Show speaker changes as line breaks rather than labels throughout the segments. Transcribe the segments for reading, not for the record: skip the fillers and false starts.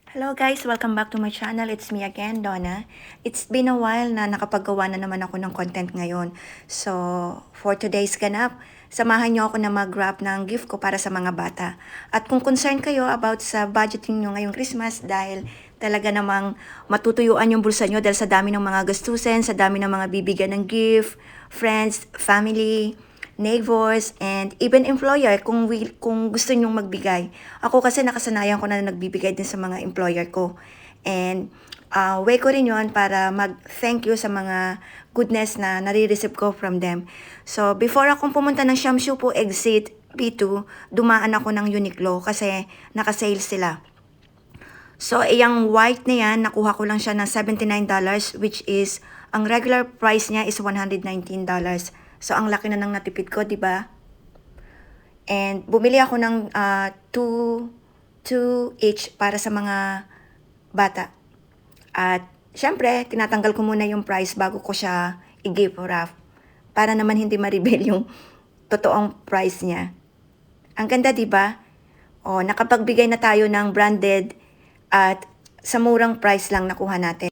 Hello guys! Welcome back to my channel. It's me again, Donna. It's been a while na nakapaggawa na naman ako ng content ngayon. So, for today's ganap, samahan niyo ako na mag-wrap ng gift ko para sa mga bata. At kung concerned kayo about sa budgeting niyo ngayong Christmas dahil talaga namang matutuyuan yung bulsa niyo dahil sa dami ng mga gastusin, sa dami ng mga bibigyan ng gift, friends, family, neighbors, and even employer kung gusto nyong magbigay. Ako kasi nakasanayan ko na nagbibigay din sa mga employer ko. And way ko rin yon para mag-thank you sa mga goodness na nare-receive ko from them. So, before akong pumunta ng Shamshu po exit B2, dumaan ako ng Uniqlo kasi naka-sale sila. So, yung white na yan, nakuha ko lang siya ng $79, which is, ang regular price niya is $119. So, ang laki na ng natipid ko, di ba? And, bumili ako ng 2 each para sa mga bata. At, syempre, tinatanggal ko muna yung price bago ko siya i-gift wrap. Para naman hindi ma-reveal yung totoong price niya. Ang ganda, di ba? O, nakapagbigay na tayo ng branded at sa murang price lang nakuha natin.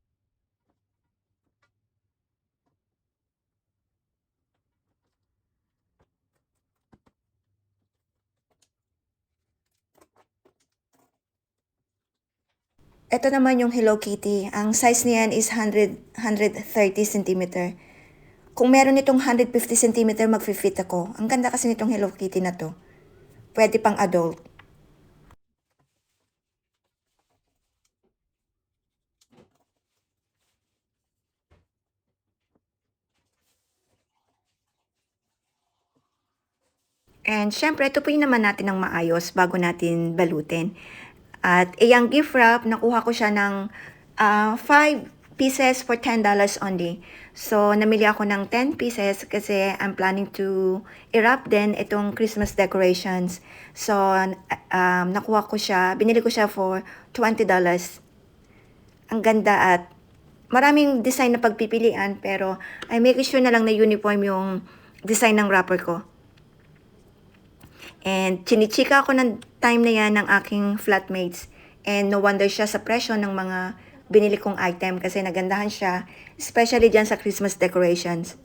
Ito naman yung Hello Kitty. Ang size niyan is 130 cm. Kung meron nitong 150 cm, mag-fit ako. Ang ganda kasi nitong Hello Kitty na to. Pwede pang adult. And syempre, tupuin naman natin ng maayos bago natin balutin. At iyang gift wrap, nakuha ko siya ng 5 pieces for $10 only. So, namili ako ng 10 pieces kasi I'm planning to i-wrap din itong Christmas decorations. So, nakuha ko siya, binili ko siya for $20. Ang ganda at maraming design na pagpipilian pero I make sure na lang na uniform yung design ng wrapper ko. And chinichika ako ng time na yan ng aking flatmates. And no wonder siya sa presyo ng mga binili kong item kasi nagandahan siya, especially dyan sa Christmas decorations.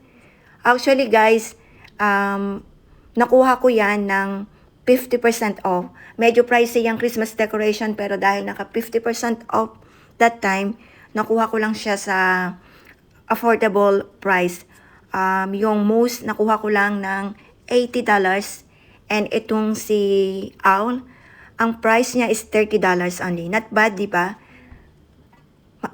Actually guys, nakuha ko yan ng 50% off. Medyo pricey yung Christmas decoration pero dahil naka 50% off that time, nakuha ko lang siya sa affordable price. Yung most nakuha ko lang ng $80. And itong si Owl, ang price niya is $30 only. Not bad, di ba?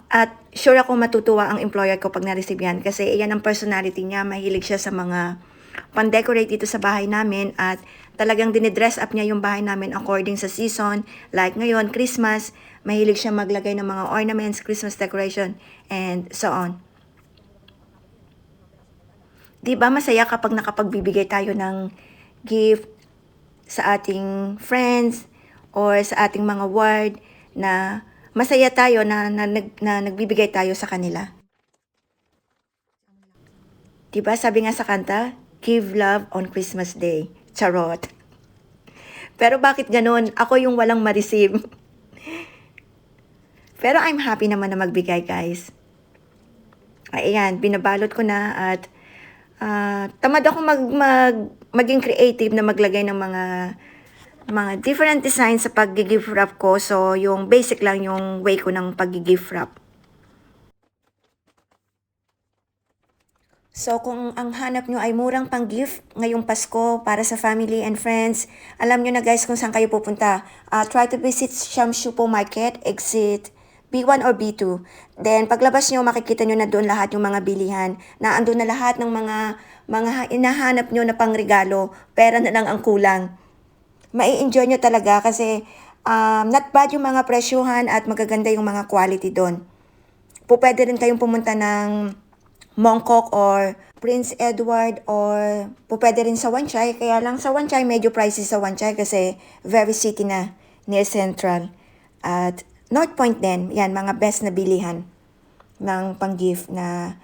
At sure ako matutuwa ang employer ko pag na-receive yan. Kasi iyan ang personality niya. Mahilig siya sa mga pan-decorate dito sa bahay namin. At talagang dinidress up niya yung bahay namin according sa season. Like ngayon, Christmas, mahilig siya maglagay ng mga ornaments, Christmas decoration, and so on. Di ba masaya kapag nakapagbibigay tayo ng gift sa ating friends or sa ating mga ward na masaya tayo na nagbibigay tayo sa kanila. Diba sabi nga sa kanta, give love on Christmas Day. Charot. Pero bakit ganun? Ako yung walang ma-receive. Pero I'm happy naman na magbigay, guys. Ayan, binabalot ko na at tamad ako maging creative na maglagay ng mga different designs sa pag-gift wrap ko. So, yung basic lang yung way ko ng pag-gift wrap. So, kung ang hanap nyo ay murang pang-gift ngayong Pasko para sa family and friends, alam nyo na guys kung saan kayo pupunta. Try to visit Shamshu po Market, exit B1 or B2. Then, paglabas nyo, makikita nyo na doon lahat yung mga bilihan. Na andun na lahat ng mga inahanap nyo na pangregalo. Pera na lang ang kulang. Mai-enjoy nyo talaga kasi not bad yung mga presyuhan at magaganda yung mga quality doon. Pwede rin kayong pumunta ng Mongkok or Prince Edward or pwede rin sa Wanchay. Kaya lang sa Wanchay, medyo pricey sa Wanchay kasi very city na, near Central. At North Point din, yan, mga best na bilihan ng pang-gift na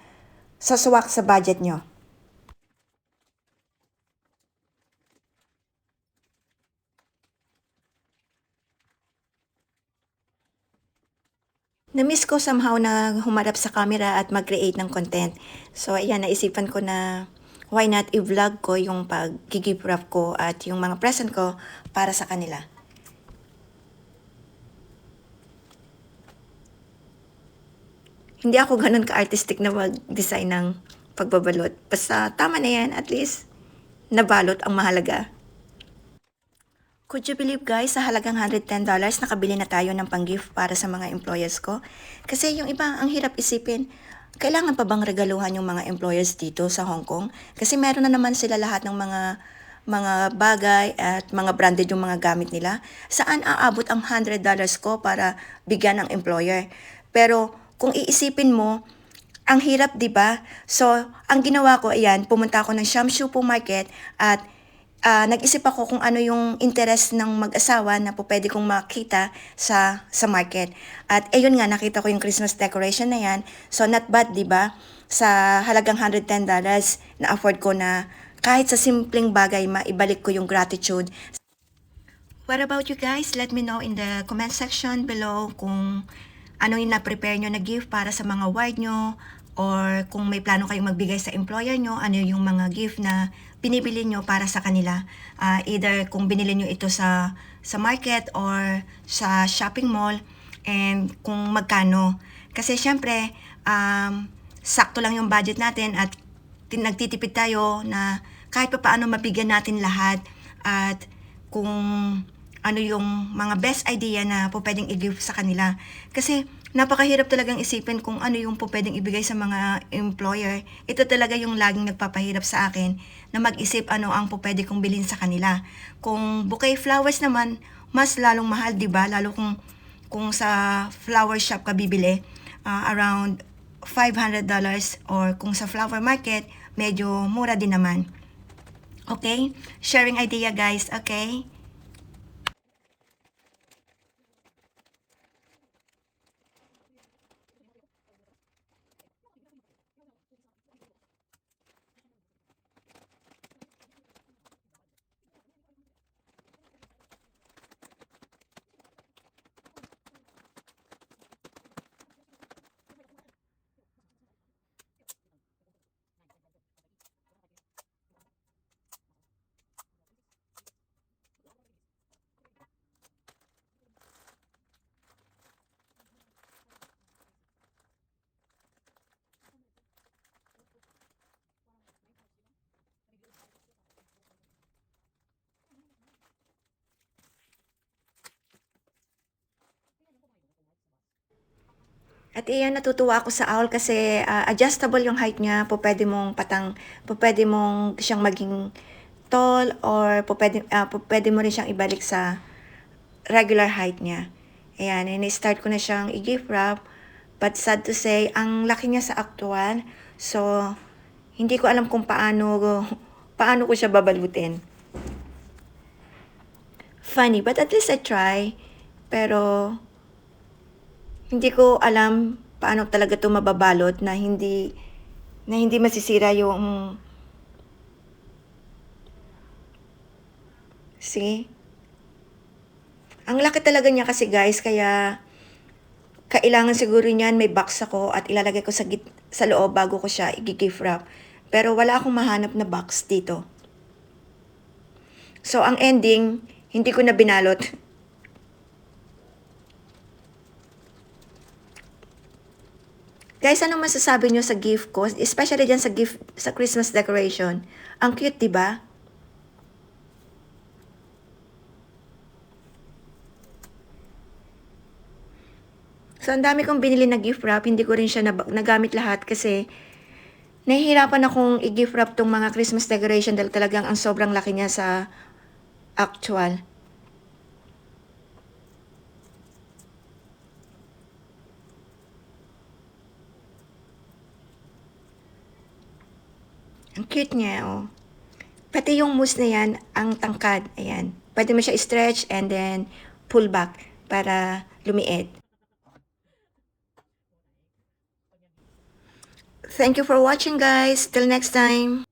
saswak sa budget nyo. Na-miss ko somehow na humarap sa camera at mag-create ng content. So, ayan, naisipan ko na why not i-vlog ko yung pag-gift wrap ko at yung mga present ko para sa kanila. Hindi ako ganun ka-artistic na mag-design ng pagbabalot. Basta tama na yan, at least nabalot ang mahalaga. Could you believe guys, sa halagang $110, nakabili na tayo ng pang-gift para sa mga employers ko? Kasi yung iba, ang hirap isipin, kailangan pa bang regaluhan yung mga employers dito sa Hong Kong? Kasi meron na naman sila lahat ng mga bagay at mga branded yung mga gamit nila. Saan aabot ang $100 ko para bigyan ng employer? Pero kung iisipin mo, ang hirap, 'di ba? So, ang ginawa ko, ayan, pumunta ako ng Shamshu Market at nag-isip ako kung ano yung interest ng mag-asawa na po pwede kong makita sa market. At ayun nga, nakita ko yung Christmas decoration na yan. So, not bad, di ba? Sa halagang $110, na-afford ko na kahit sa simpleng bagay, maibalik ko yung gratitude. What about you guys? Let me know in the comment section below kung ano yung na-prepare nyo na gift para sa mga ward nyo, or kung may plano kayong magbigay sa employer nyo, ano yung mga gift na binibili nyo para sa kanila. Either kung binili nyo ito sa market or sa shopping mall, and kung magkano. Kasi syempre, sakto lang yung budget natin at nagtitipid tayo na kahit pa paano mabigyan natin lahat, at kung ano yung mga best idea na po pwedeng i-give sa kanila. Kasi napakahirap talagang isipin kung ano yung po pwedeng ibigay sa mga employer. Ito talaga yung laging nagpapahirap sa akin na mag-isip ano ang po pwede kong bilhin sa kanila. Kung bouquet flowers naman, mas lalong mahal, di ba? Lalo kung sa flower shop ka bibili, around $500, or kung sa flower market, medyo mura din naman. Okay? Sharing idea guys, okay? At iyan, natutuwa ako sa owl kasi adjustable yung height niya. Po pwede mong siyang maging tall, or po pwede mo rin siyang ibalik sa regular height niya. Ayan, ini-start ko na siyang i-gift wrap. But sad to say, ang laki niya sa actual. So, hindi ko alam kung paano ko siya babalutin. Funny, but at least I try. Pero, hindi ko alam paano talaga ito mababalot na hindi masisira yung, see? Ang laki talaga niya kasi guys, kaya kailangan siguro niyan may box ako at ilalagay ko sa loob bago ko siya i-gift wrap. Pero wala akong mahanap na box dito. So, ang ending, hindi ko na binalot. Guys, anong masasabi nyo sa gift ko? Especially dyan sa Christmas decoration. Ang cute, di ba? So, ang dami kong binili na gift wrap. Hindi ko rin siya nagamit lahat kasi nahihirapan akong i-gift wrap tong mga Christmas decoration dahil talagang ang sobrang laki niya sa actual. Ang cute niya, oh. Pati yung mousse na yan, ang tangkad, ayan. Pwede mo siya stretch and then pull back para lumiit. Thank you for watching guys. Till next time.